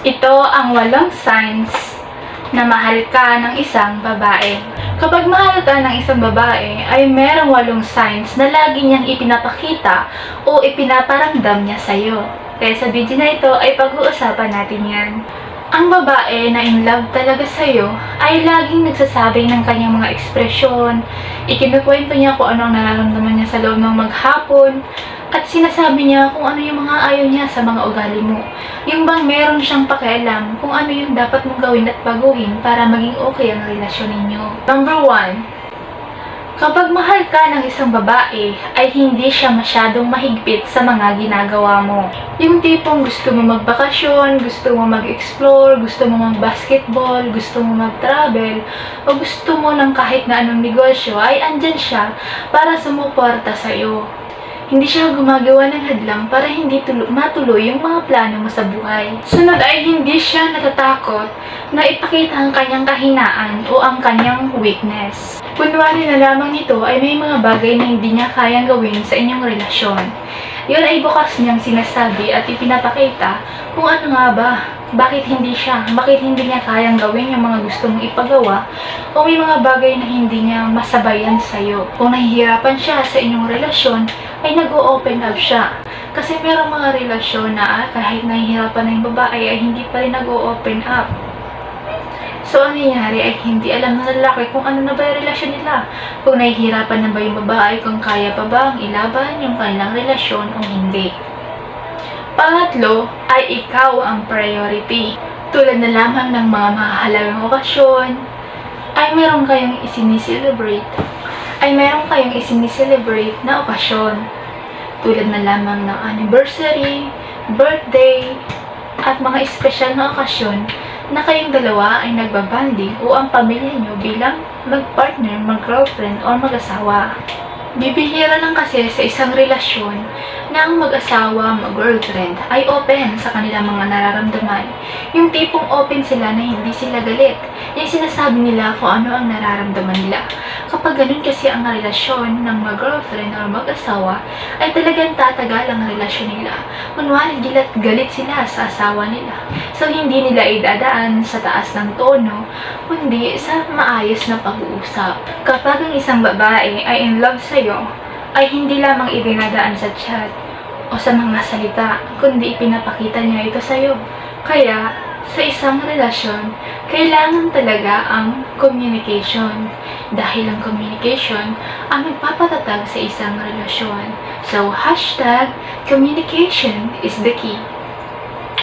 Ito ang 8 signs na mahal ka ng isang babae. Kapag mahal ka ng isang babae, ay merong 8 signs na lagi niyang ipinapakita o ipinaparamdam niya sa'yo. Kaya sa video na ito ay pag-uusapan natin yan. Ang babae na in love talaga sa'yo ay laging nagsasabi ng kanyang mga ekspresyon, ikinukwento niya kung ano ang nararamdaman niya sa loob ng maghapon, at sinasabi niya kung ano yung mga ayaw niya sa mga ugali mo. Yung bang meron siyang pakialam kung ano yung dapat mong gawin at baguhin para maging okay ang relasyon ninyo. Number 1. Kapag mahal ka ng isang babae, ay hindi siya masyadong mahigpit sa mga ginagawa mo. Yung tipong gusto mo magbakasyon, gusto mo mag-explore, gusto mo mag-basketball, gusto mo mag-travel, o gusto mo ng kahit na anong negosyo, ay andyan siya para sumuporta sa'yo. Hindi siya gumagawa ng hadlang para hindi matuloy yung mga plano mo sa buhay. Sunod ay hindi siya natatakot na ipakita ang kanyang kahinaan o ang kanyang weakness. Kunwari na lamang nito ay may mga bagay na hindi niya kayang gawin sa inyong relasyon. Yun ay bukas niyang sinasabi at ipinapakita kung ano nga ba, bakit hindi niya kayang gawin yung mga gusto mong ipagawa, o may mga bagay na hindi niya masabayan sa'yo. Kung nahihirapan siya sa inyong relasyon, ay nag-o-open up siya. Kasi merong mga relasyon na kahit nahihirapan na yung babae ay hindi pa rin nag-o-open up. So, ang nangyayari ay hindi alam ng lalaki kung ano na ba yung relasyon nila. Kung nahihirapan na ba yung babae, kung kaya pa ba ang ilaban yung kanilang relasyon o hindi. Pangatlo ay ikaw ang priority. Tulad na lamang ng mga mahalagang okasyon, ay meron kayong isini-celebrate na okasyon. Tulad na lamang ng anniversary, birthday, at mga espesyal na okasyon na kayong dalawa ay nagbabanding o ang pamilya nyo bilang mag-partner, mag-girlfriend, o mag-asawa. Bibihira lang kasi sa isang relasyon na ang mag-asawa, mag-girlfriend ay open sa kanilang mga nararamdaman. Yung tipong open sila na hindi sila galit. Yung sinasabi nila kung ano ang nararamdaman nila. Kapag ganun kasi ang relasyon ng mag-girlfriend o mag-asawa, ay talagang tatagal ang relasyon nila. Kunwari galit sila sa asawa nila. So hindi nila idadaan sa taas ng tono, kundi sa maayos na pag-uusap. Kapag ang isang babae ay in love sa'yo, ay hindi lamang idinadaan sa chat o sa mga salita, kundi ipinapakita niya ito sa'yo. Kaya, sa isang relasyon, kailangan talaga ang communication. Dahil ang communication ang nagpapatatag sa isang relasyon. So, #communication is the key.